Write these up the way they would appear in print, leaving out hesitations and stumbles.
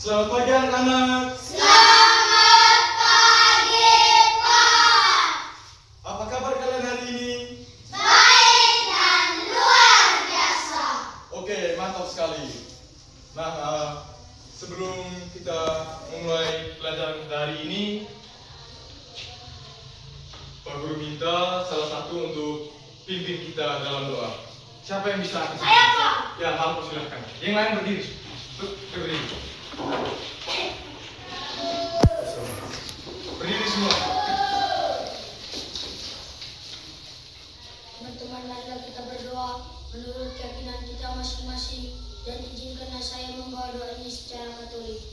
Selamat pagi anak-anak. Selamat pagi, Pak. Apa kabar kalian hari ini? Baik dan luar biasa. Oke, mantap sekali. Nah, sebelum kita mulai pelajaran kita hari ini, Pak Guru minta salah satu untuk pimpin kita dalam doa. Siapa yang bisa? Saya, Pak. Ya, Marco silahkan. Yang lain berdiri. Berdiri. Berdiri semua. Teman-teman, marilah kita berdoa menurut keyakinan kita masing-masing dan izinkanlah saya membawa doa ini secara Katolik.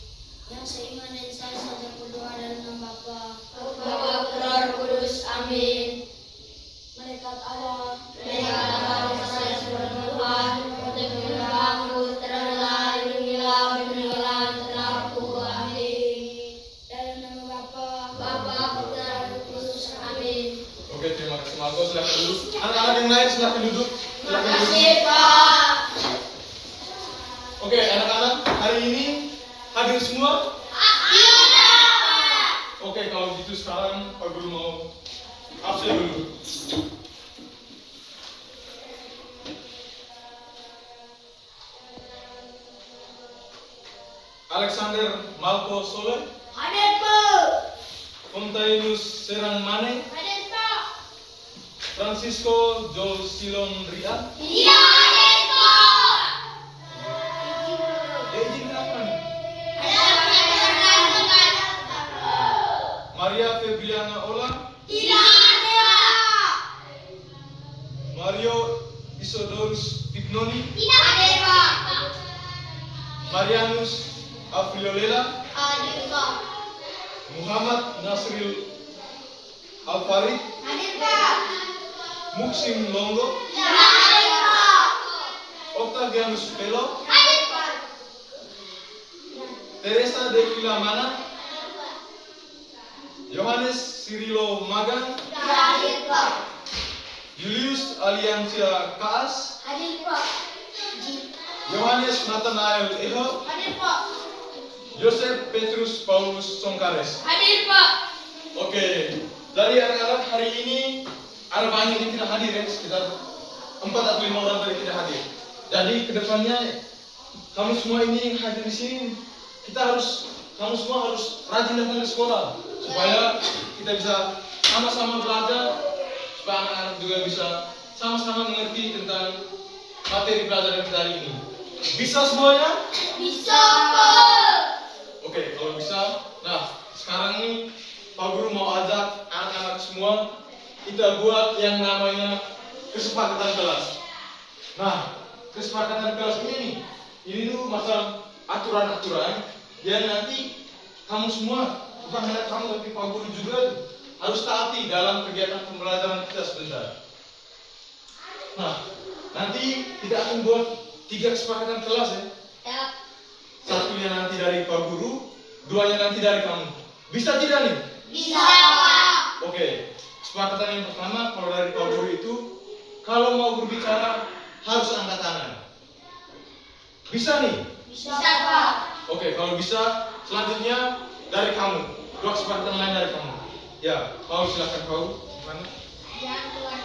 Yang seiman dan saya saja berdoa dalam nama Bapa, Roh Kudus. Amin. Malaikat Allah, saya sebagai Tuhan, untuk aku teranglah, lindungilah, berilah terangku. Amin. Dalam nama Bapa, Putra, Roh Kudus. Amin. Oke, terima kasih Marco. Silahkan duduk. Anak-anak yang lain silahkan duduk. Terima kasih, Pak. Oke, anak-anak, hari ini hadir semua? Iya. Oke, kalau gitu sekarang Pak Guru mau absen dulu. Alexander Malko Soleh, Hadir, Pak. Fontainus Serang Mane, Hadir, Pak. Francisco Joel Silon Ria. Iya, hadir, Pak. Izin kenapa nih? Ada pertanyaan. Maria Febriana Ola, Tidak ada. Mario Isodorus Pignoni, Tidak ada, Pak. Marianus Afriolela, Hadir, Pak. Muhammad Nasril Alfarid, Hadir, Pak. Muksim Longo, Tidak ada, Pak. Octavianus Pelo, Hadir, Pak. Teresa de Filamana, Yohanes Sirilo Magang, Hadir, Pak. Julius Aliancia Kaas, Hadir, Pak. Yohanes Nathanael Eho, Hadir, Pak. Joseph Petrus Paulus Songkares. Hadir, Pak. Oke, dari anak-anak hari ini ada banyak yang tidak hadir ya, sekitar 4 atau 5 orang tadi tidak hadir. Jadi kedepannya kamu semua ini yang hadir di sini, kamu semua harus rajin datang ke sekolah supaya kita bisa sama-sama belajar, supaya anak-anak juga bisa sama-sama mengerti tentang materi pelajaran kita hari ini. Bisa semuanya? Bisa, Pak. Oke, kalau bisa. Nah, sekarang ini Pak Guru mau ajak anak-anak semua kita buat yang namanya kesepakatan kelas. Nah, kesepakatan kelas ini tuh masalah aturan-aturan yang nanti kamu semua, bukan hanya kamu tapi Pak Guru juga harus taati dalam kegiatan pembelajaran kita sebentar. Nah, nanti kita akan buat 3 kesepakatan kelas ya. Ya. Satunya nanti dari Pak Guru, 2-nya nanti dari kamu. Bisa tidak nih? Bisa, Pak. Oke, kesepakatan yang pertama kalau dari Pak Guru itu, kalau mau berbicara harus angkat tangan. Bisa nih? Bisa, Pak. Oke, kalau bisa, selanjutnya dari kamu. 2 kesepakatan lain dari kamu. Ya, Paul silakan Paul. Gimana? Jangan keluar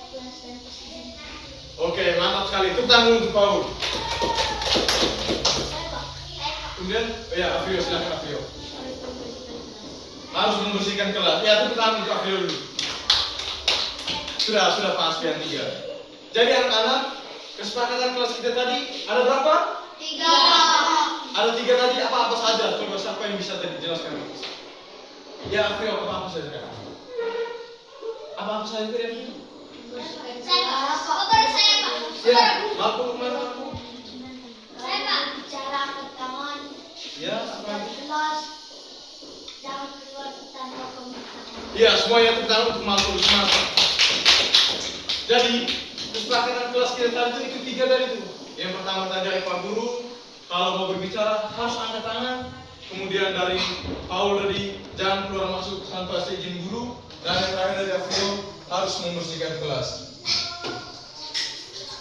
kelas dan kesini. Oke, mantap sekali. Tepuk tangan untuk Paul. Saya, Pak. Kemudian, ya Afrio silakan Afrio. Harus membersihkan kelas. Ya, tepuk tangan untuk Afrio dulu. Sudah pas yang 3. Jadi anak-anak, kesepakatan kelas kita tadi ada berapa? 3. Ada 3 tadi, apa-apa saja? Coba siapa yang bisa tadi jelaskan? Ya, Afrio, apa-apa saja? Apa-apa saja tadi? Saya, Pak. Oh, baru saya, Pak. Ya, Marco kemana Marco? Saya, Pak. Bicara angkat tangan. Ya, apa? Di kelas. Jangan keluar tanpa pemberitahuan. Ya, semuanya tepuk tangan untuk Marco. Semangat. Jadi, kesepakatan kelas kita tadi itu 3 tadi itu. Yang pertama tadi dari Pak Guru, kalau mau berbicara harus angkat tangan. Kemudian dari Paul tadi, jangan keluar masuk tanpa seizin guru. Dan yang terakhir dari Afrio, harus membersihkan kelas.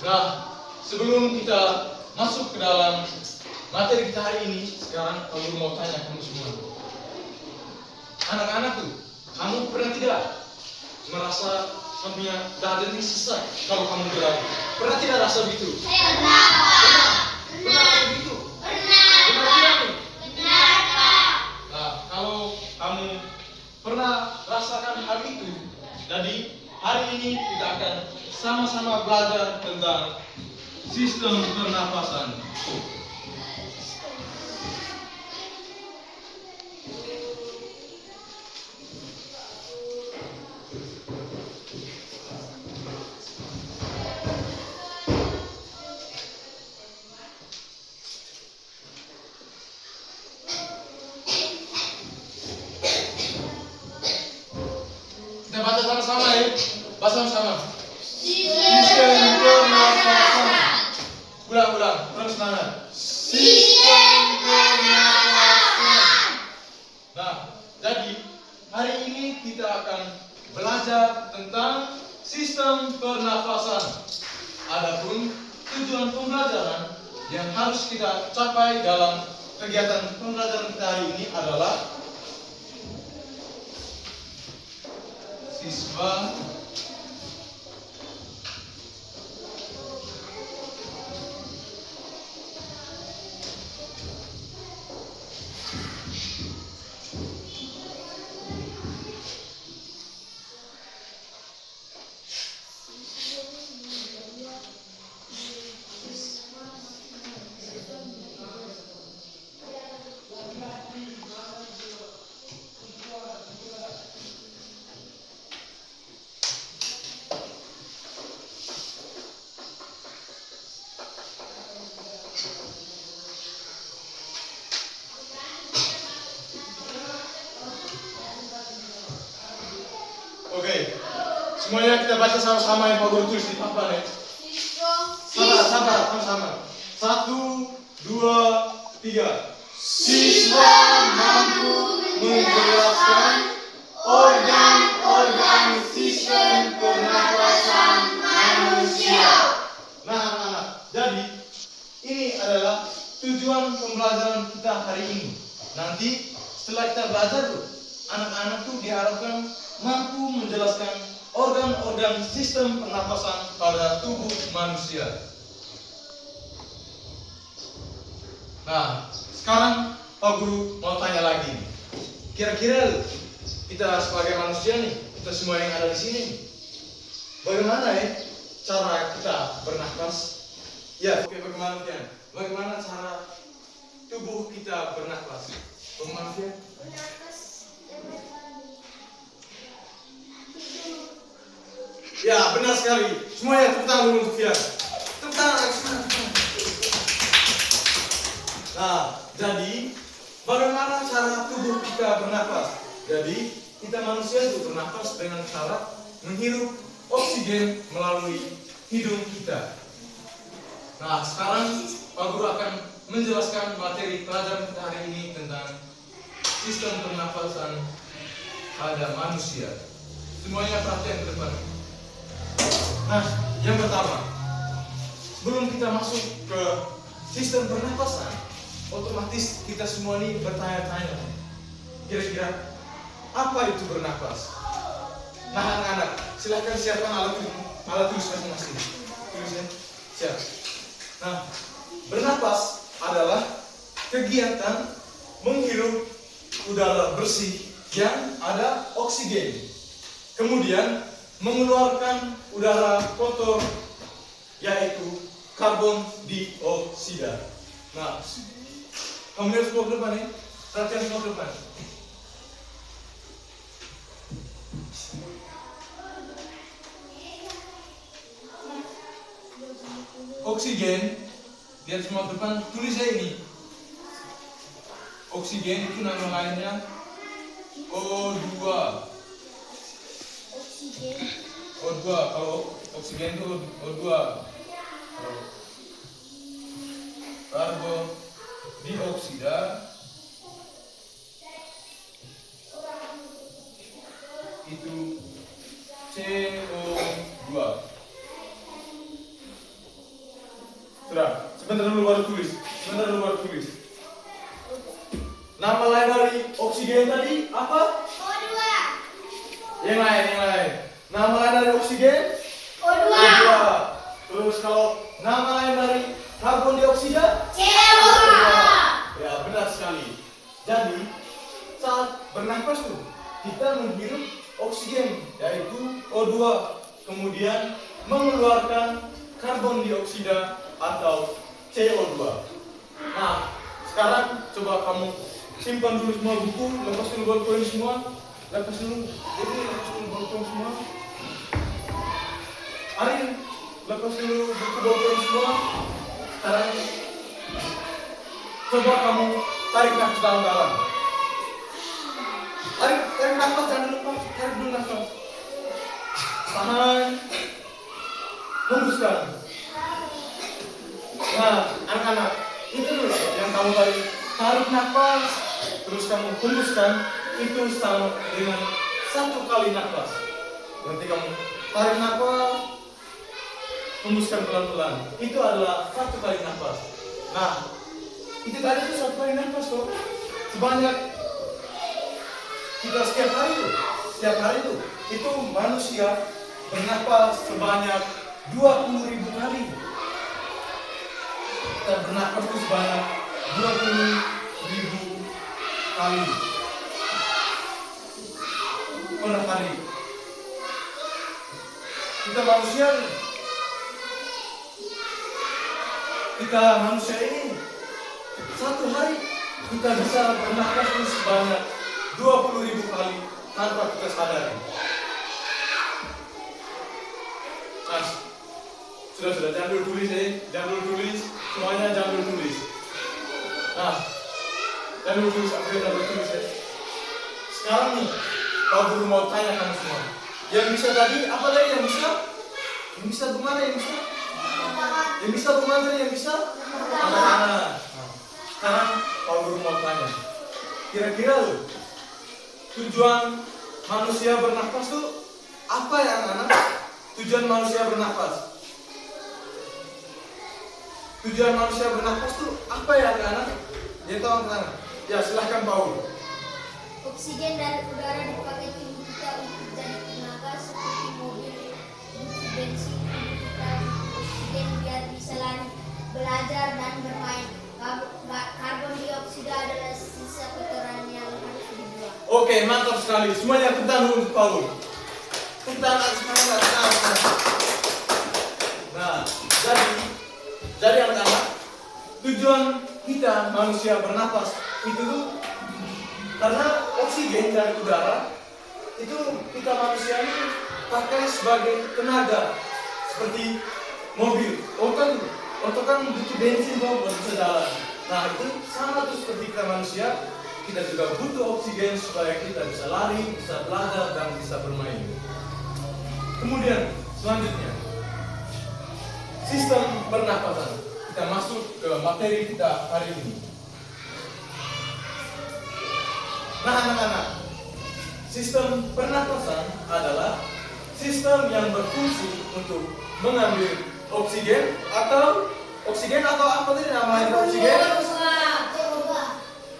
Nah, sebelum kita masuk ke dalam materi kita hari ini sekarang aku mau tanya kamu semua. Anak-anak tuh, kamu pernah tidak merasa kamu punya dada ini sesak kalau kamu berlari? Pernah tidak rasa begitu? Pernah. Pernah rasa begitu? Pernah tidak nih? Nah, kalau kamu pernah rasakan hal itu, jadi hari ini kita akan sama-sama belajar tentang sistem pernapasan. Kita baca sama-sama ya. Baca sama-sama. Sistem pernapasan. Ulang-ulang, terus semangat. Sistem pernapasan. Nah, jadi hari ini kita akan belajar tentang sistem pernapasan. Adapun tujuan pembelajaran yang harus kita capai dalam kegiatan pembelajaran kita hari ini adalah siswa Oke, semuanya kita baca sama-sama yang Pak Guru tulis di papan ya. Sabar, sama-sama. 1, 2, 3. Siswa mampu menjelaskan organ-organ sistem pernapasan manusia. Nah, anak-anak, jadi ini adalah tujuan pembelajaran kita hari ini. Nanti setelah kita belajar tuh, anak-anak tuh diharapkan mampu menjelaskan organ-organ sistem pernapasan pada tubuh manusia. Nah, sekarang Pak Guru mau tanya lagi. Kira-kira kita sebagai manusia nih, kita semua yang ada di sini, bagaimana ya cara kita bernapas? Ya, oke, bagaimana Fian? Bagaimana cara tubuh kita bernapas? Bagaimana Fian? Ya, benar sekali. Semuanya tepuk tangan dulu untuk Fian. Tepuk tangan. Nah, jadi bagaimana cara tubuh kita bernapas? Jadi kita manusia itu bernapas dengan cara menghirup oksigen melalui hidung kita. Nah, sekarang Pak Guru akan menjelaskan materi pelajaran kita hari ini tentang sistem pernapasan pada manusia. Semuanya perhatian ke depan. Nah, yang pertama, sebelum kita masuk ke sistem pernapasan, otomatis kita semua ini bertanya-tanya, kira-kira apa itu bernapas? Nah, anak-anak, silakan siapkan alat tulis masing-masing. Tulisnya siap. Nah, bernapas adalah kegiatan menghirup udara bersih yang ada oksigen, kemudian mengeluarkan udara kotor yaitu karbon dioksida. Nah, kamu lihat semua ke depan ya, perhatian semua ke depan. Oksigen, lihat semua ke depan, tulis saya ini. Oksigen itu nama lainnya O2. O2, kalau oksigen itu O2. Karbon dioksida itu CO2. Sudah, sebentar dulu baru tulis. Benar lu baru tulis. Nama lain dari oksigen tadi apa? O2. Yang lain. Nama lain dari oksigen? O2. Terus kalau nama lain dari karbon dioksida? CO2. Ya, benar sekali. Jadi, saat bernafas tuh, kita menghirup oksigen, yaitu O2. Kemudian mengeluarkan karbon dioksida atau CO2. Nah, sekarang coba kamu simpan dulu semua buku, lepas dulu bolpen semua, lepas dulu bolpen semua. Arin, lepas dulu buku bolpen semua. Sekarang coba kamu tarik nafas dalam-dalam. Tarik nafas, jangan lupa tarik dulu nafas. Tahan, hembuskan. Nah, anak-anak, itu dulu yang kamu tarik nafas, terus kamu hembuskan, itu sama dengan 1 kali nafas. Nanti kamu tarik nafas, hembuskan pelan-pelan. Itu adalah 1 kali nafas. Nah, itu tadi itu 1 kali nafas kok. Sebanyak kita setiap hari itu manusia bernafas sebanyak 20.000 kali. Kita bernafas itu sebanyak 20.000 kali per hari. Kita manusia ini 1 hari kita bisa bernafas itu sebanyak 20.000 kali tanpa kita sadari. Nah, sudah jangan dulu tulis semuanya jangan dulu tulis. Nah, jangan dulu tulis, aku jangan dulu tulis ya. Sekarang nih, Pak Guru mau tanya kamu semua. Yang bisa tadi apa tadi yang bisa? Yang bisa bagaimana yang bisa? Yang bisa bagaimana tadi yang bisa? Anak-anak. Sekarang Pak Guru mau tanya. Kira-kira lo tujuan manusia bernafas tuh apa ya anak-anak? Tujuan manusia bernafas. Tujuan manusia bernafas tuh apa ya anak-anak? Dia tahu anak-anak. Ya silahkan Paul. Oksigen dari udara dipakai tubuh kita untuk jadi tenaga seperti mobil, bensin, kita oksigen biar bisa lari, belajar dan bermain. Karbon dioksida adalah sisa kotoran yang harus dibuang. Oke, mantap sekali. Semuanya tepuk tangan untuk Paul. Tepuk tangan semangat. Nah, jadi anak-anak, tujuan kita manusia bernafas itu tuh karena oksigen dari udara itu kita manusia ini pakai sebagai tenaga seperti mobil. Otak kan butuh bensin buat bisa jalan. Nah itu sama tuh seperti kita manusia, kita juga butuh oksigen supaya kita bisa lari, bisa belajar dan bisa bermain. Kemudian selanjutnya sistem pernapasan. Kita masuk ke materi kita hari ini. Nah anak-anak, sistem pernapasan adalah sistem yang berfungsi untuk mengambil oksigen atau apa tadi nama lain dari oksigen?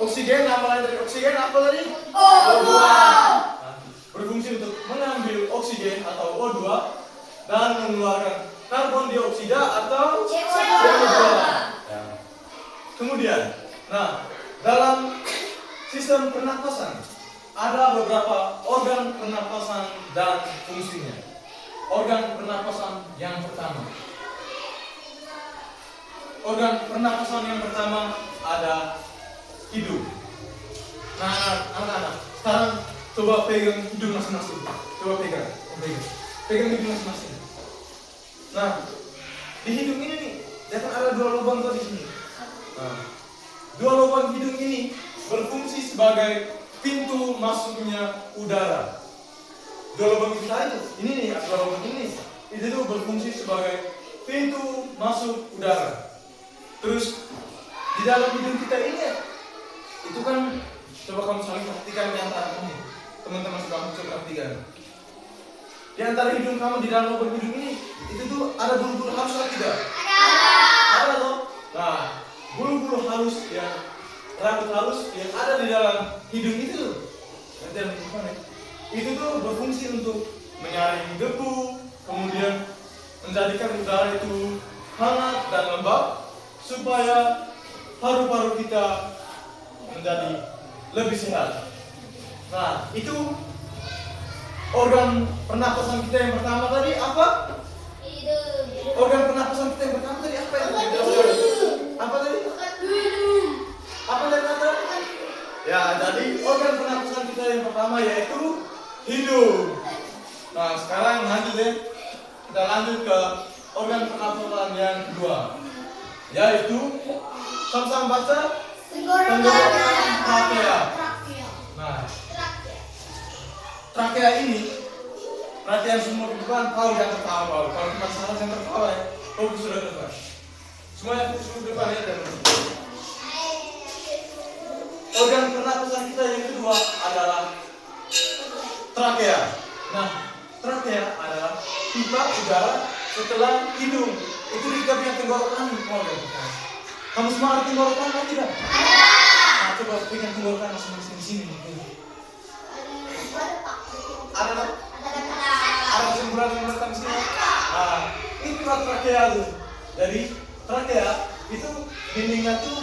Oksigen, nama lain dari oksigen apa tadi? O2. Berfungsi untuk mengambil oksigen atau O2 dan mengeluarkan karbon dioksida atau CO2. Kemudian, nah dalam sistem pernapasan ada beberapa organ pernapasan dan fungsinya. Organ pernapasan yang pertama. Organ pernapasan yang pertama ada hidung. Nah, anak-anak, sekarang coba pegang hidung masing-masing. Coba pegang. Pegang hidung masing-masing. Nah, di hidung ini nih, ya kan ada 2 lubang tuh di sini. Nah, 2 lubang hidung ini berfungsi sebagai pintu masuknya udara. 2 lubang kita itu, ini nih, 2 lubang ini, itu tuh berfungsi sebagai pintu masuk udara. Terus di dalam hidung kita ini, itu kan coba kamu saling perhatikan di antara kamu, teman-teman kamu coba perhatikan. Di antara hidung kamu di dalam lubang hidung ini, itu tuh ada bulu-bulu halus atau tidak? Ada loh. Nah, bulu-bulu halus yang rambut halus yang ada di dalam hidung itu. Nanti yang gimana? Itu tuh berfungsi untuk menyaring debu, kemudian menjadikan udara itu hangat dan lembab supaya paru-paru kita menjadi lebih sehat. Nah, itu organ pernapasan kita yang pertama tadi apa? Organ pernapasan kita yang pertama tadi apa itu? Apa tadi? Apa tadi kata? Ya, jadi organ pernapasan kita yang pertama yaitu hidung. Nah, sekarang lanjut ya. Kita lanjut ke organ pernapasan yang kedua, yaitu sama-sama baca tenggorokan trakea. Nah, trakea ini perhatian semua depan tahu yang tertawa. Kalau kita salah yang tertawa ya, fokus sudah depan. Semuanya fokus depan ya teman. Organ pernapasan kita yang kedua adalah trakea. Nah, trakea adalah pipa udara setelah hidung. Itu di bagian tenggorokan organ. Kamu semua ada tenggorokan atau tidak? Nah, coba pegang tenggorokan masing-masing di sini. Ada semburan yang datang sini. Nah, ini pipa trakea tuh. Jadi trakea itu dindingnya tuh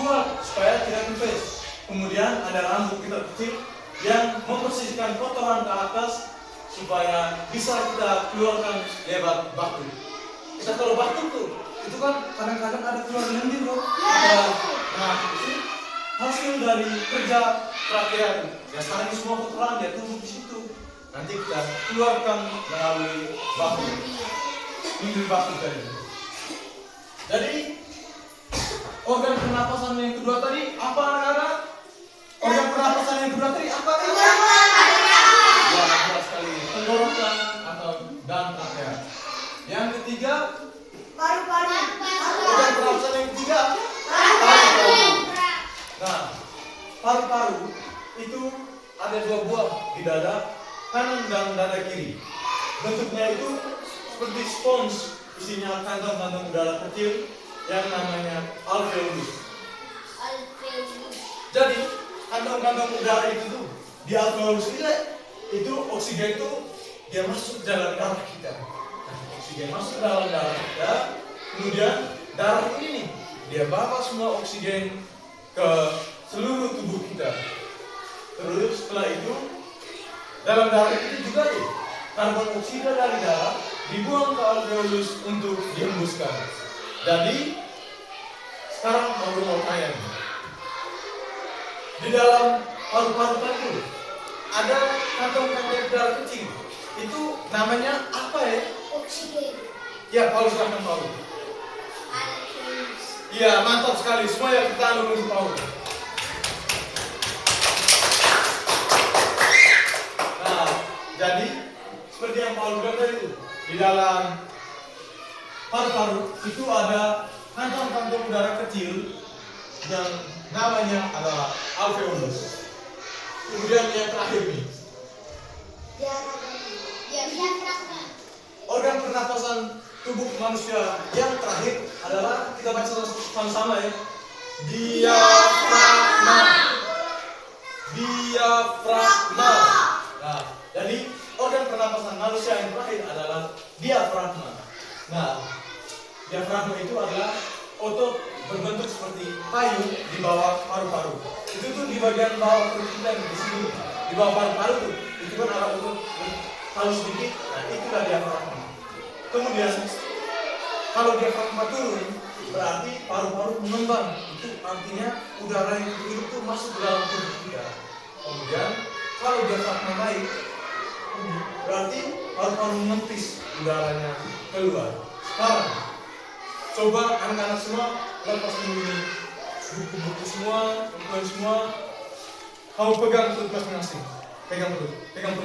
kuat supaya tidak kempes. Kemudian ada rambut kita kecil yang membersihkan kotoran ke atas supaya bisa kita keluarkan lewat batuk. Kita kalau batuk tuh, itu kan kadang-kadang ada keluar lendir loh. Nah, itu hasil dari kerja trakea. Ya sekarang semua kotoran dia tumbuh di situ. Nanti kita keluarkan melalui batuk. Ini batuk tadi. Jadi organ pernapasan yang kedua tadi apa anak-anak? Organ pernapasan yang kedua tadi apa? Ya, jelas sekali. Tenggorokan atau dan trakea. Yang ketiga, Paru-paru. organ pernapasan yang ketiga, paru-paru. Nah, paru-paru itu ada dua buah di dada kanan dan dada kiri. Bentuknya itu seperti spons, isinya kantong-kantong udara kecil yang namanya alveolus. Jadi kantong-kantong udara itu tuh di alveolus itu oksigen itu dia masuk dalam darah kita. Nah, oksigen masuk dalam darah kita, kemudian darah ini nih dia bawa semua oksigen ke seluruh tubuh kita. Terus setelah itu dalam darah itu juga nih karbon oksida dari darah dibuang ke alveolus untuk dihembuskan. Jadi sekarang mau tanya nih. Di dalam paru-paru tadi ada kantong-kantong udara kecil. Itu namanya apa ya? Oksigen. Ya, Paulus akan tahu. Iya, mantap sekali. Semua yang kita alumni Paulus. Nah, jadi seperti yang Paulus bilang tadi itu, di dalam paru-paru itu ada kantong-kantong udara kecil yang namanya adalah alveolus. Kemudian yang terakhir nih, organ pernapasan tubuh manusia yang terakhir adalah, kita baca sama-sama ya, diafragma. Diafragma. Nah, jadi organ pernapasan manusia yang terakhir adalah diafragma. Nah, diafragma itu adalah otot berbentuk seperti payung di bawah paru-paru. Itu tuh di bagian bawah perut kita di sini, di bawah paru-paru tuh. Itu kan ada otot halus sedikit. Nah, itulah diafragma. Kemudian kalau diafragma turun, berarti paru-paru mengembang. Itu artinya udara yang hidup tuh masuk ke dalam tubuh kita. Kemudian kalau diafragma naik, berarti paru-paru mengempis udaranya keluar. Sekarang coba anak-anak semua lepas dulu ini buku-buku semua, teman semua. Kamu pegang perut masing-masing. Pegang perut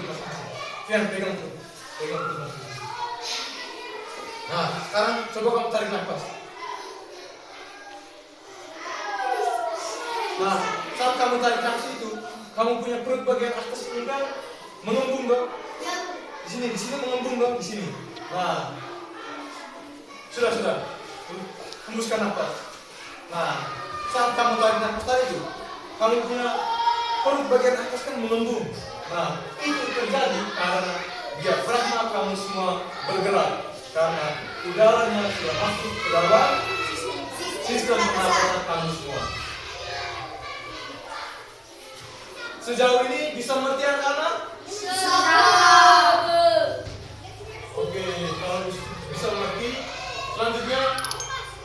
masing-masing. Fian, pegang perut masing-masing. Nah, sekarang coba kamu tarik nafas. Nah, saat kamu tarik nafas itu, kamu punya perut bagian atas ini kan mengembung dong. Di sini mengembung dong, di sini. Nah, sudah. Hembuskan nafas. Nah, saat kamu tarik nafas tadi itu, kamu punya perut bagian atas kan mengembung. Nah, itu terjadi karena diafragma kamu semua bergerak. Karena udaranya sudah masuk ke dalam sistem pernapasan kamu semua. Sejauh ini bisa mengerti anak-anak? Oke, kalau bisa mengerti, selanjutnya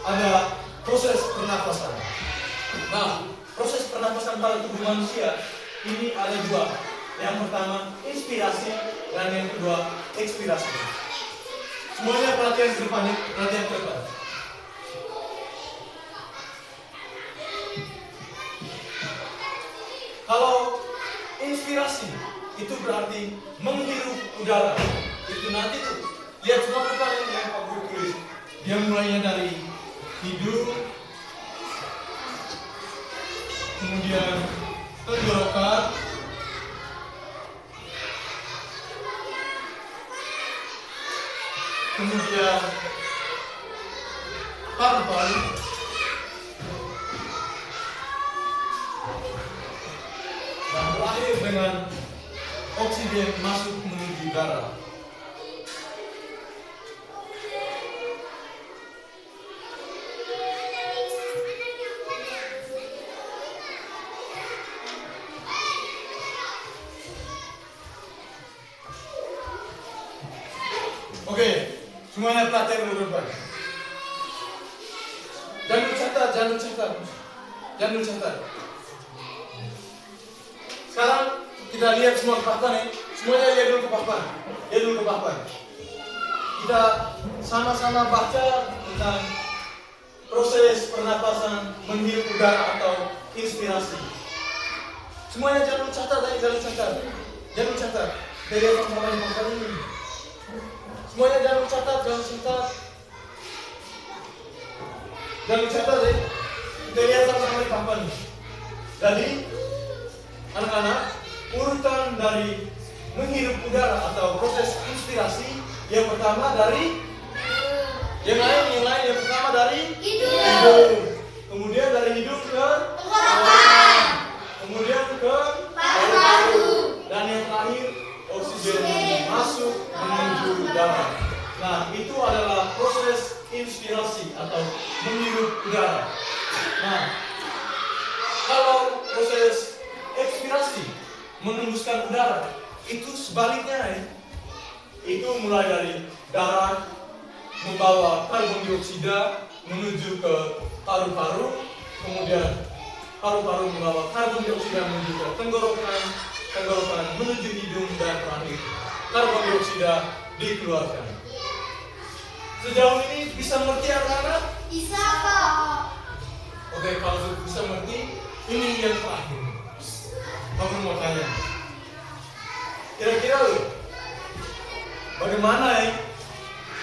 ada proses pernapasan. Nah, proses pernapasan pada tubuh manusia ini ada dua. Yang pertama inspirasi dan yang kedua ekspirasi. Semuanya perhatian ke depan, perhatian ke depan. Kalau inspirasi itu berarti menghirup udara. Itu nanti tuh lihat semua depan yang Pak Guru tulis. Dia mulainya dari hidung, kemudian tenggorokan, kemudian paru-paru, dan berakhir dengan oksigen masuk menuju darah. Oke, semuanya perhatian dulu depan. Jangan dicatat. Sekarang kita lihat semua ke papan nih. Semuanya lihat dulu ke papan. Kita sama-sama baca tentang proses pernapasan menghirup udara atau inspirasi. Semuanya jangan catat. Kita lihat sama-sama di papan ini. Semuanya jangan catat. Kita lihat sama-sama di papan. Jadi, anak-anak, urutan dari menghirup udara atau proses inspirasi yang pertama dari yang pertama dari hidung. Kemudian dari hidung ke tenggorokan. Kemudian ke paru-paru. Dan yang terakhir oksigen masuk menuju darah. Nah, itu adalah proses inspirasi atau menghirup udara. Nah, kalau proses ekspirasi menembuskan udara, itu sebaliknya ya. Itu mulai dari darah membawa karbon dioksida menuju ke paru-paru, kemudian paru-paru membawa karbon dioksida menuju ke tenggorokan menuju hidung, dan terakhir karbon dioksida dikeluarkan. Sejauh ini bisa mengerti anak-anak? Bisa, Pak. Oke, kalau bisa mengerti, ini yang terakhir. Kamu mau tanya, kira-kira bagaimana ya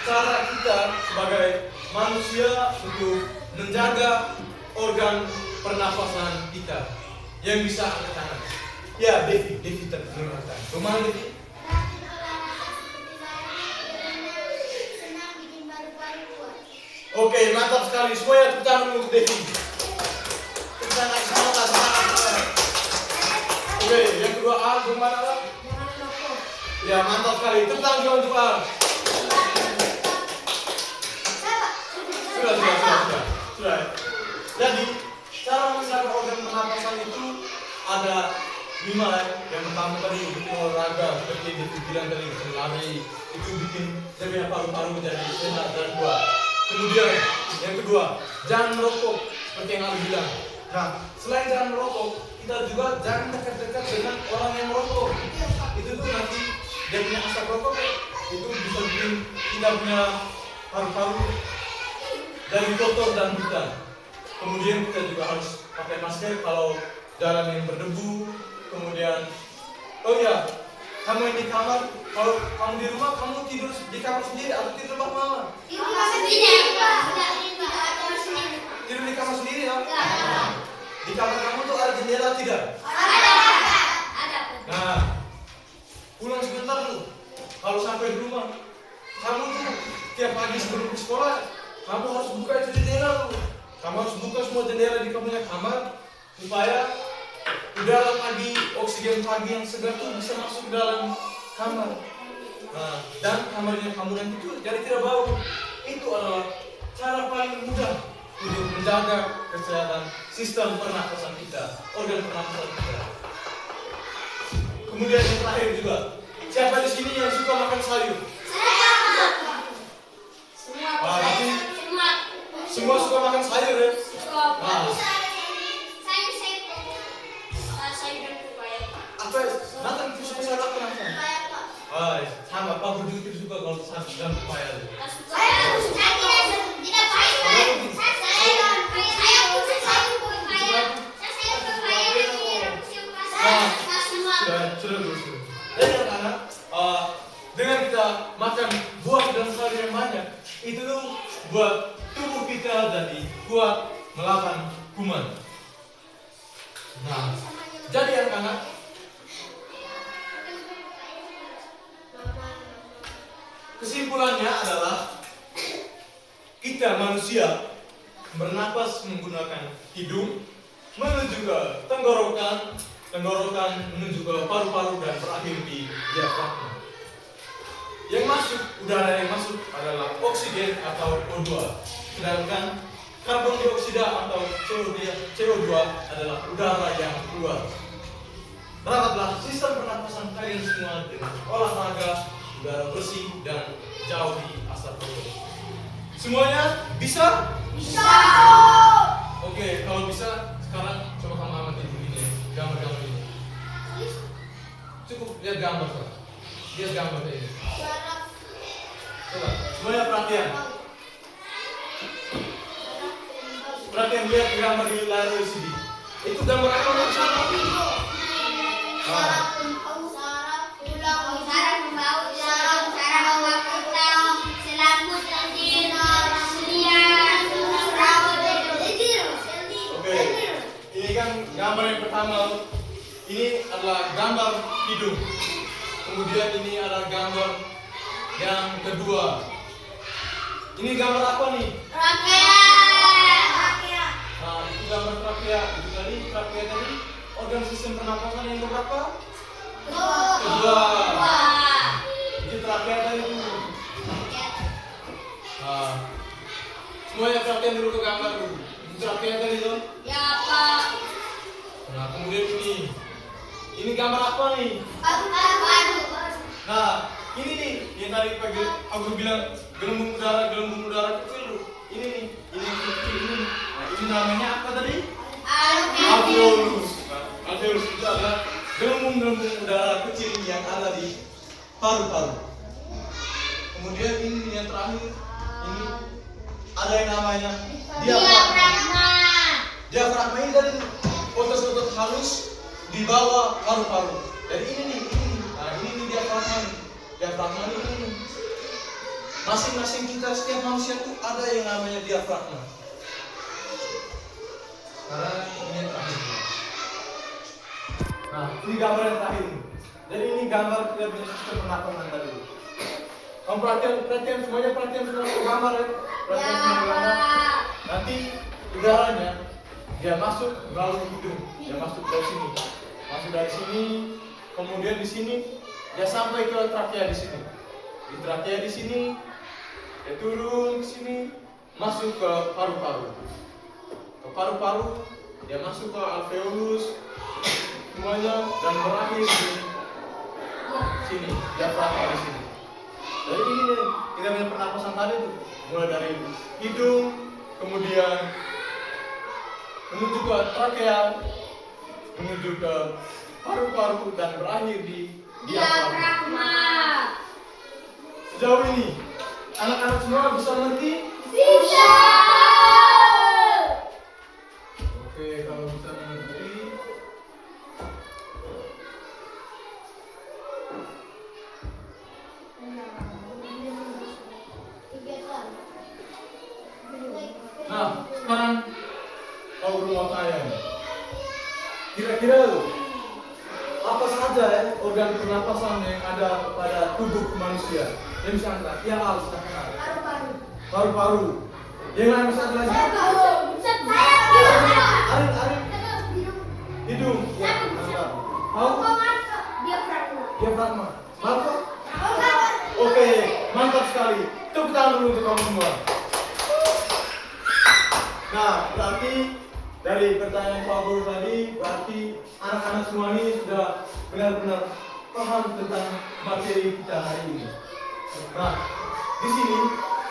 cara kita sebagai manusia untuk menjaga organ pernafasan kita yang bisa angkat tangan? Ya, Devi terdengarkan. Kemana Devi? Oke, mantap sekali. Semuanya tepuk tangan untuk Devi. Semangat. Oke, yang kedua A, kemana lah? Ya, mantap sekali. Tepuk tangan juga untuk A. Sudah. Jadi, cara menjaga organ pernapasan itu ada 5 ya. Yang pertama tadi olahraga, seperti Devi bilang tadi, lari. Itu bikin jadinya paru-paru menjadi sehat dan kuat. Kemudian yang kedua, jangan merokok seperti yang Ali bilang. Nah, selain jangan merokok, kita juga jangan dekat-dekat dengan orang yang merokok. Itu tuh nanti dia punya asap rokok, itu bisa bikin kita punya paru-paru dari kotor dan hutan. Kemudian kita juga harus pakai masker kalau jalan yang berdebu. Kemudian, oh ya, kamu yang di kamar, kalau kamu di rumah, kamu tidur di kamar sendiri atau tidur bareng mama? Di kamar sendiri, Pak. Tidur di kamar sendiri ya? Di kamar kamu tuh ada jendela tidak? Ada. Nah, pulang sebentar tuh. Kalau sampai di rumah, kamu tuh tiap pagi sebelum ke sekolah, kamu harus buka itu jendela tuh. Kamu harus buka semua jendela di kamu punya kamar supaya udara pagi, oksigen pagi yang segar tuh bisa masuk ke dalam kamar. Nah, dan kamarnya kamu nanti tuh jadi tidak bau. Itu adalah cara paling mudah untuk menjaga kesehatan sistem pernapasan kita, organ pernapasan kita. Kemudian yang terakhir juga, siapa di sini yang suka makan sayur? Semua suka makan sayur ya? Nah, apa? Nathan itu suka sayur apa Nathan? Sama Pak Budi itu suka kalau sayur dan pepaya. Sudah terus. Dan anak-anak, dengan kita makan buah dan sayur yang banyak, itu tuh buat tubuh kita jadi kuat melawan kuman. Nah, jadi anak-anak, kesimpulannya adalah kita manusia bernapas menggunakan hidung menuju ke tenggorokan, menuju ke paru-paru dan berakhir di diafragma. Yang masuk, udara yang masuk adalah oksigen atau O2, sedangkan karbon dioksida atau CO2 adalah udara yang keluar. Rawatlah sistem pernapasan kalian semua dengan olahraga, udara bersih, dan jauhi asap rokok. Semuanya bisa? Bisa! Oke, kalau bisa, sekarang coba kamu amati begini ya, gambar-gambar ini. Cukup lihat gambar, Pak. Lihat gambar ini. Coba, semuanya perhatian. Perhatian, lihat gambar di layar LCD. Itu gambar apa yang sama? Gambar yang pertama ini adalah gambar hidung, kemudian ini adalah gambar yang kedua. Ini gambar apa nih? Trakea. Nah, itu gambar trakea. Itu tadi trakea tadi organ sistem pernapasan yang berapa? Kedua. Itu trakea tadi itu. Nah, semuanya perhatian dulu ke gambar dulu. Itu trakea tadi tuh? Ya Pak. Nah, kemudian ini gambar apa nih? Nah, ini nih yang tadi pagi aku bilang gelembung udara kecil. Ini nih, ini yang kecil ini. Nah, ini namanya apa tadi? Alveolus. Alveolus itu adalah gelembung udara kecil yang ada di paru-paru. Kemudian ini yang terakhir, ini ada yang namanya diafragma. Diafragma ini dari otot-otot halus di bawah paru-paru. Jadi ini nih. Nah, ini nih diafragma nih. Diafragma ini. Masing-masing kita setiap manusia tuh ada yang namanya diafragma. Karena ini yang terakhir. Nah, ini gambar yang terakhir. Jadi ini gambar kita punya sistem pernapasan tadi. Kamu perhatian semuanya perhatian semua ke gambar ya. Perhatian semua ke gambar. Nanti udaranya dia masuk melalui hidung, dia masuk dari sini, kemudian di sini dia sampai ke trakea di sini, di trakea di sini, dia turun ke sini, masuk ke paru-paru, dia masuk ke alveolus, semuanya dan berakhir di sini, diafragma di sini. Jadi ini nih, kita punya pernapasan tadi tuh, mulai dari hidung, kemudian menuju ke trakea, menuju ke paru-paru dan berakhir di diafragma. Sejauh ini, anak-anak semua bisa mengerti? Bisa. Oke, kalau bisa mengerti. Nah, sekarang kau rumah saya. Kira-kira apa saja ya organ pernapasan yang ada pada tubuh manusia? Yang misalnya, yang harus kita kenal. Paru-paru. Yang lain bisa lagi? Arif. Hidung. Ya, mantap. Mau? Diafragma. Marco? Oke, mantap sekali. Tepuk tangan dulu untuk kamu semua. Nah, berarti dari pertanyaan Pak Guru tadi, berarti anak-anak semua ini sudah benar-benar paham tentang materi kita hari ini. Nah, di sini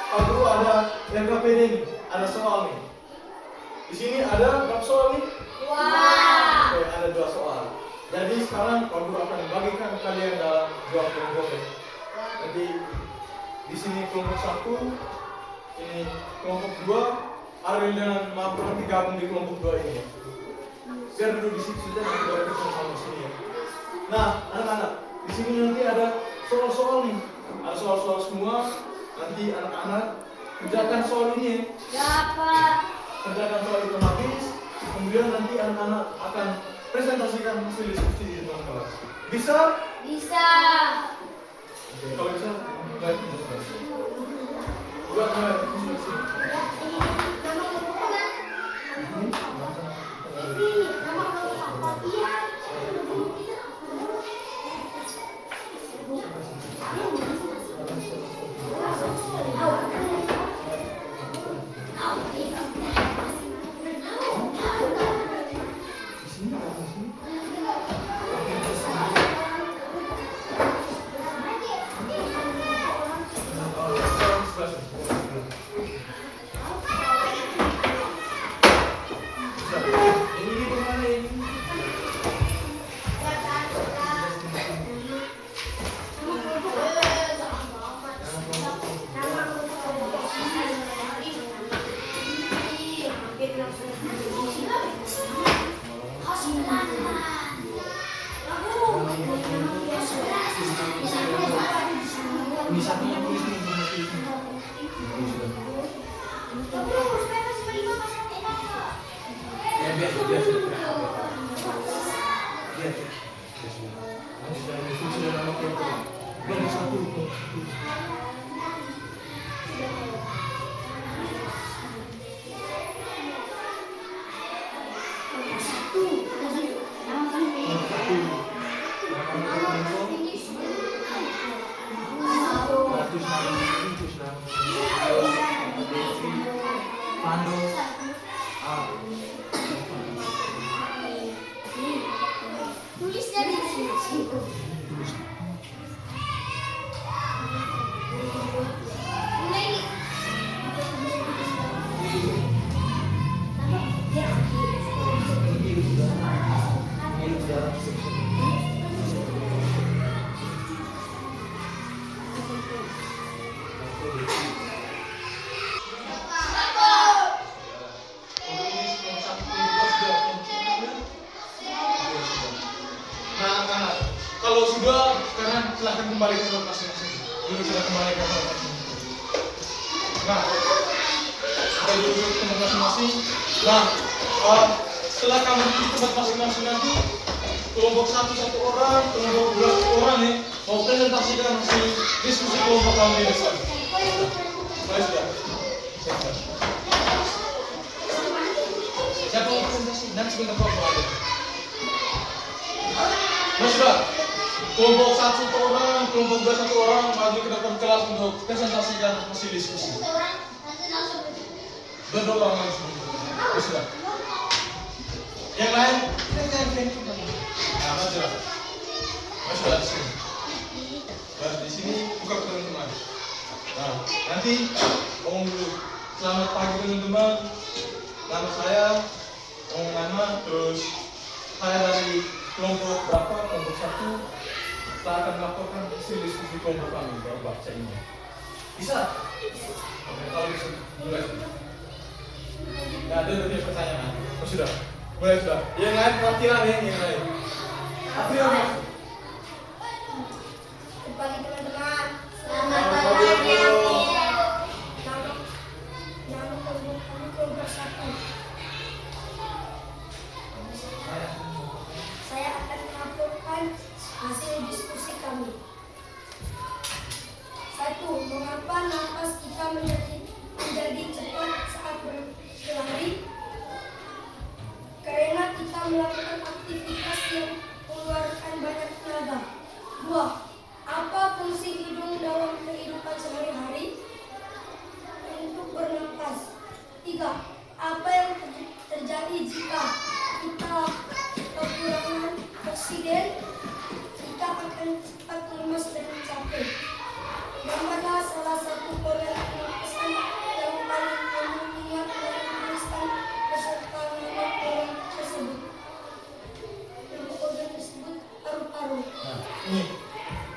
Pak Guru ada yang KPD nih, ada soal nih. Di sini ada berapa soal nih? Oke, ada 2 soal. Jadi sekarang Pak Guru akan bagikan kalian dalam 2 kelompok. Jadi di sini kelompok 1, ini kelompok 2. Ariel dan Marco nanti gabung di kelompok 2 ini. Biar duduk di situ saja nanti baru kita sama sini ya. Nah, anak-anak, di sini nanti ada soal-soal nih. Ada soal-soal semua. Nanti anak-anak kerjakan soal ini. Ya, Pak. Kerjakan soal itu habis. Kemudian nanti anak-anak akan presentasikan hasil diskusi di depan kelas. Bisa? Bisa. Oke, kalau bisa, baik. Buat diskusi. Kalau sudah, sekarang silahkan kembali ke tempat masing-masing. Dulu sudah kembali ke tempat masing-masing. Nah, kita duduk ke tempat masing-masing. Nah, setelah kamu di tempat masing-masing nanti, kelompok 1 orang, kelompok 2 orang nih, mau presentasikan hasil diskusi kelompok kamu di depan. Baik sudah. Siapa yang presentasi? Nanti sebentar kau ada. Nah sudah. Kelompok 1 orang, kelompok 2 orang maju ke depan kelas untuk presentasikan hasil diskusi. Berdua orang langsung. Sudah. Yang lain, nah, majulah. Majulah di sini. Baru di sini buka ke teman-teman. Nah, nanti ngomong dulu. Selamat pagi teman-teman. Nama saya, ngomong nama, terus saya dari kelompok berapa, kelompok 1. Kita akan melakukan hasil diskusi kelompok kami baru baca ini. Bisa? Oke, kalau bisa mulai. Nah, ada lebih pertanyaan. Oh, sudah. Mulai sudah. Yang lain perhatian ya, yang lain. April mas. Pagi teman-teman. Selamat pagi. Nama kelompok kami kelompok 1. Saya akan melaporkan hasil diskusi kami. 1. Mengapa napas kita menjadi cepat saat berlari? melakukan aktivitas yang mengeluarkan banyak tenaga. 2. Apa fungsi hidung dalam kehidupan sehari-hari? Untuk bernapas. 3. Apa yang terjadi jika kita kekurangan oksigen? Kita akan cepat lemas dan capek. Gambarlah salah satu organ pernapasan yang paling kamu ingat dan tuliskan beserta nama organ tersebut. Nama organ tersebut paru-paru. Nah, ini.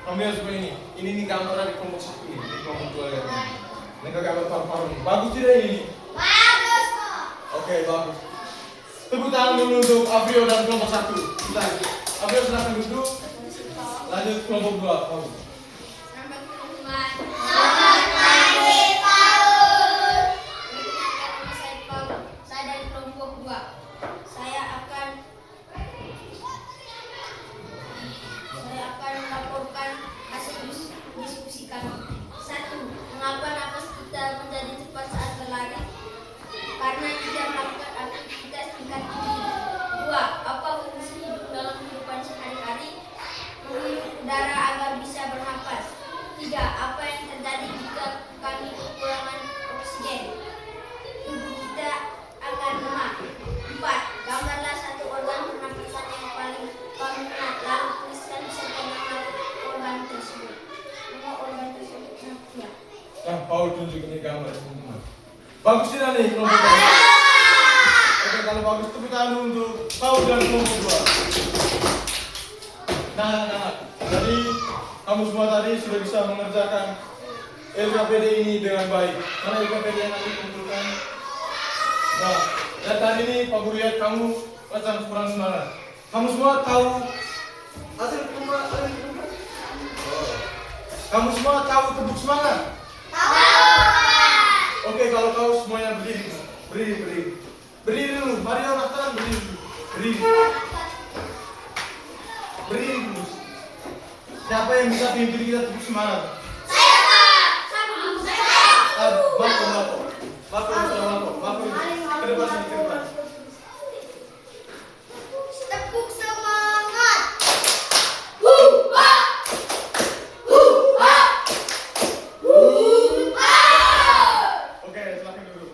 Kamu lihat semua ini. Ini nih gambar di kelompok 1 ini, di kelompok 2 lihat ini. Ini gambar paru-paru ini. Bagus tidak ini? Bagus kok. Oke, bagus. Tepuk tangan dulu untuk Avrio dan kelompok 1. Bentar. Avrio silahkan duduk. Lanjut kelompok 2. Bagus. Selamat teman. Selamat pagi, Paul. Nama saya Paul. Saya dari kelompok 2. Saya akan melaporkan hasil diskusi kami. 1. Mengapa napas kita menjadi cepat saat berlari? Karena tidak melakukan aktivitas tingkat tinggi. 2. Apa fungsi hidung dalam kehidupan sehari-hari? Menghirup udara agar bisa bernapas. 3. Apa yang terjadi jika kami kekurangan oksigen? Tubuh kita akan lemah. 4. Gambarlah satu organ pernapasan yang paling kami ingat, lalu tuliskan beserta nama organ tersebut. Nama organ tersebut ya. Nah, Paul tunjuk ini gambar teman-teman. Bagus tidak nih kelompok 2? Oke, kalau bagus tepuk tangan dulu untuk Paul dan kelompok 2. Nah, jadi kamu semua tadi sudah bisa mengerjakan LKPD ini dengan baik. Mana LKPD yang nanti kumpulkan? Nah, dan tadi ini Pak Guru lihat kamu macam kurang semangat. Kamu semua tahu hasil kumpul. Kamu semua tahu tepuk semangat? Oke, kalau kau semuanya berdiri. Berdiri dulu. Mario Nathan berdiri dulu. Berdiri dulu. Siapa yang bisa pimpin kita tepuk semangat? Bako. Ke depan sini, ke depan. Tepuk semangat. Oke, silakan dulu.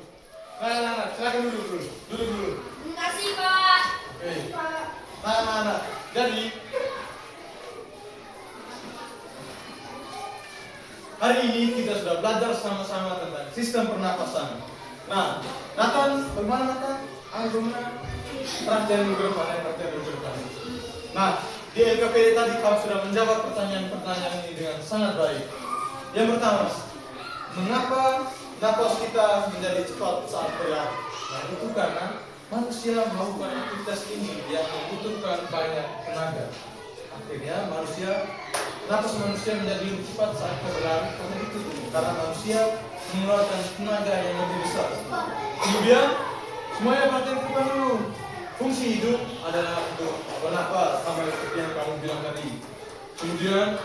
Nah, silakan dulu. Duduk dulu. Terima kasih, Pak. Oke. Nah. Jadi hari ini kita sudah belajar sama-sama tentang sistem pernapasan. Nah, Nathan, bagaimana Nathan? Bagaimana? Perhatian dulu ke depan. Nah, di LKPD tadi kamu sudah menjawab pertanyaan-pertanyaan ini dengan sangat baik. Yang pertama, mengapa napas kita menjadi cepat saat berlari? Nah, itu karena manusia melakukan aktivitas ini yang membutuhkan banyak tenaga. Akhirnya napas manusia menjadi lebih cepat saat berlari karena manusia mengeluarkan tenaga yang lebih besar. Kemudian semuanya perhatian ke depan dulu. Fungsi hidup adalah untuk bernapas, sama seperti yang kamu bilang tadi. Kemudian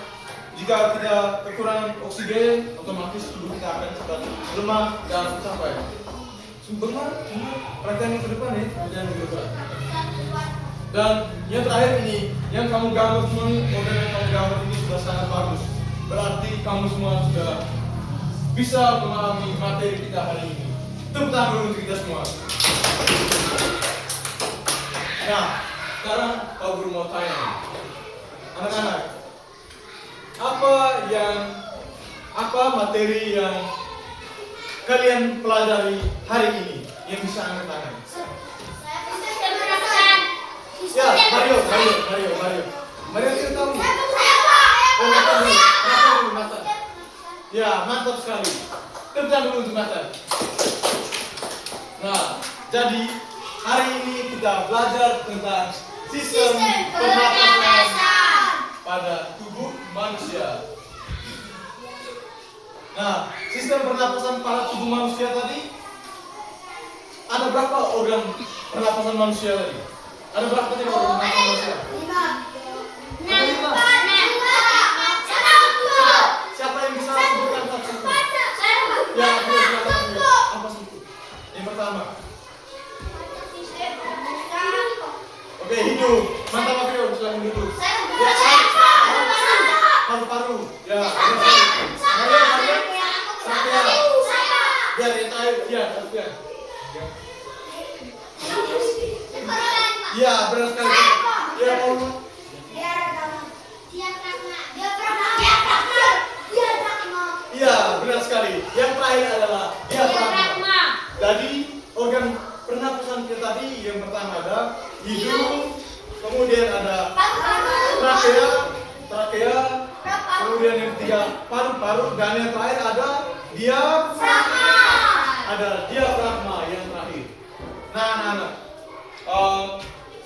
jika kita kekurangan oksigen, otomatis tubuh kita akan cepat lemah dan capek. Sebentar, perhatian ke depan ya, perhatian ke depan. Dan yang terakhir ini, yang kamu gambar semua ini, model yang kamu gambar ini sudah sangat bagus. Berarti kamu semua sudah bisa memahami materi kita hari ini. Tepuk tangan dulu untuk kita semua. Nah, sekarang Pak Guru mau tanya, anak-anak, apa materi yang kalian pelajari hari ini yang bisa angkat tangan? Ya, Mario. Mario kita tahu. Nathan. Ya, mantap sekali. Tepuk tangan dulu untuk Nathan. Nah, jadi hari ini kita belajar tentang sistem pernapasan pada tubuh manusia. Nah, sistem pernapasan pada tubuh manusia tadi, ada berapa organ pernapasan manusia tadi? Ada berapa tadi organ pernapasan manusia? 5. Siapa yang bisa sebutkan satu? Ya, apa satu? Yang pertama. Oke, hidung. Mantap Mafio, silakan duduk. Ya, paru-paru. Ya, Maria. Biar yang terakhir, ya. Ya, benar sekali. Ya, Paul. Iya, benar sekali. Yang terakhir adalah diafragma. Jadi organ pernapasan kita tadi yang pertama ada hidung, kemudian ada trakea, kemudian yang ketiga paru-paru, dan yang terakhir ada diafragma yang terakhir. Nah.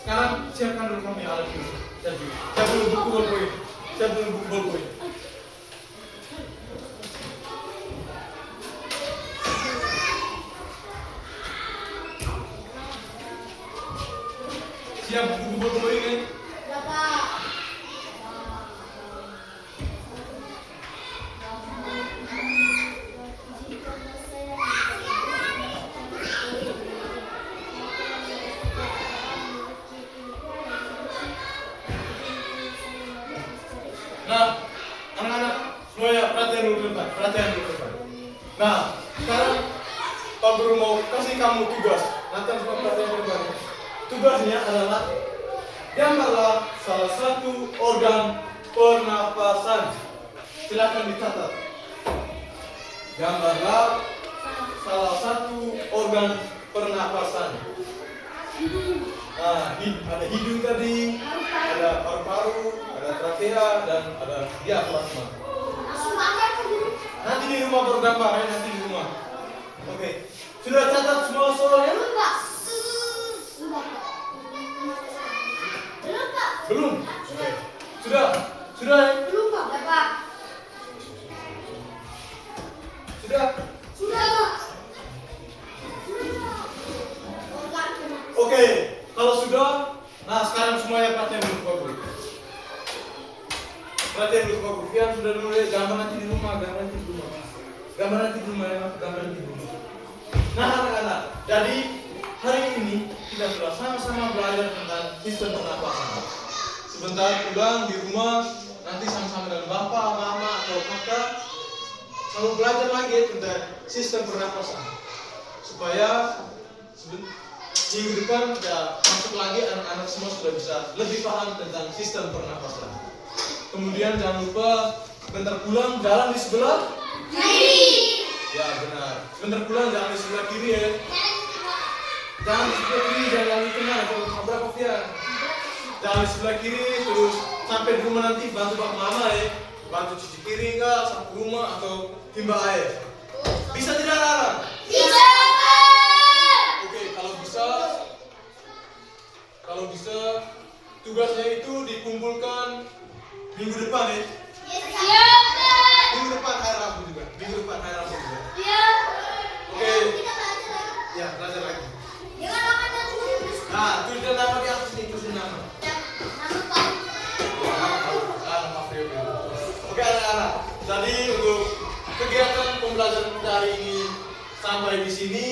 Sekarang siapkan dulu kami alat ini. Saya belum buku ballpoint. Siap buku ballpoint ini? Nah, anak-anak semuanya perhatian dulu depan. Nah, sekarang Pak Guru mau kasih kamu tugas. Nanti semua perhatian depan. Tugasnya adalah gambarlah salah satu organ pernapasan. Silakan dicatat. Gambarlah salah satu organ pernapasan. Nah, ada hidung tadi, ada paru-paru, ada trakea, dan ada diafragma. Nanti di rumah baru gambar ya, nanti di rumah. Oke, sudah catat semua soalnya? Belum? Oke. Sudah ya? Belum, Pak. Sudah. Oke, kalau sudah, nah sekarang semuanya perhatian dulu Pak Guru. Pian sudah dulu ya, gambar nanti di rumah ya, gambar nanti di rumah. Nah anak-anak, jadi hari ini kita sudah sama-sama belajar tentang sistem pernapasan. Sebentar pulang di rumah, nanti sama-sama dengan bapak, mama, atau kakak selalu belajar lagi tentang sistem pernapasan. Supaya minggu depan ya masuk lagi anak-anak semua sudah bisa lebih paham tentang sistem pernapasan. Kemudian jangan lupa sebentar pulang jalan di sebelah kiri. Ya benar. Sebentar pulang jalan di sebelah kiri ya. Jangan di sebelah kiri, jangan di tengah. Kalau berapa ya? Jalan di sebelah kiri terus sampai di rumah nanti bantu pak mama ya. Bantu cuci piring kah, sapu rumah atau timba air. Bisa tidak Rara? Bisa. Kalau bisa tugasnya itu dikumpulkan minggu depan ya. Minggu depan hari Rabu juga. Oke. Ya, belajar lagi. Nah, tuliskan nama di atas ini, tuliskan nama. Oke anak-anak. Jadi untuk kegiatan pembelajaran kita hari ini sampai di sini.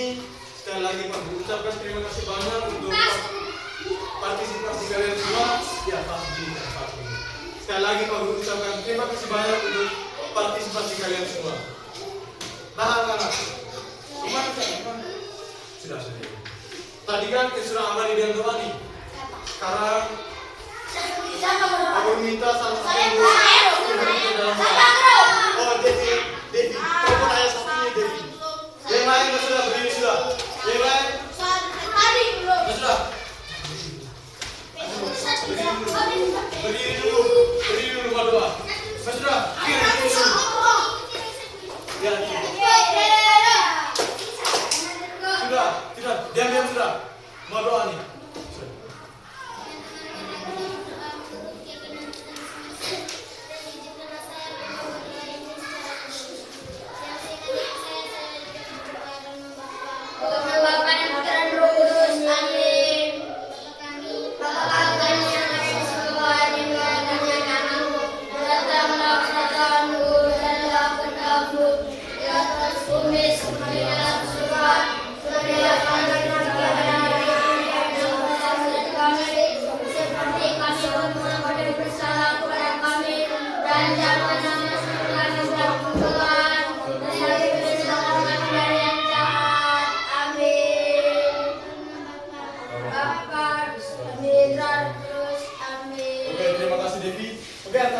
Sekali lagi Pak Guru ucapkan terima kasih banyak untuk partisipasi kalian semua. Ya pasti. Sekali lagi Pak Guru ucapkan terima kasih banyak untuk partisipasi kalian semua. Nah anak-anak, sudah. Tadi kan sudah amali dan doa nih. Sekarang aku minta salah satu dalam doa. Oh Devi. Coba tanya satunya Devi. Yang lain sudah berdiri sudah. Yang lain sudah. Berdiri dulu berdoa. Sudah. Ya. Sudah. Diam sudah. Mau doa nih.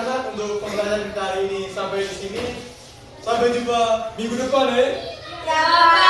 anak-anak untuk pembelajaran kita hari ini sampai di sini. Sampai jumpa minggu depan ya. Ya.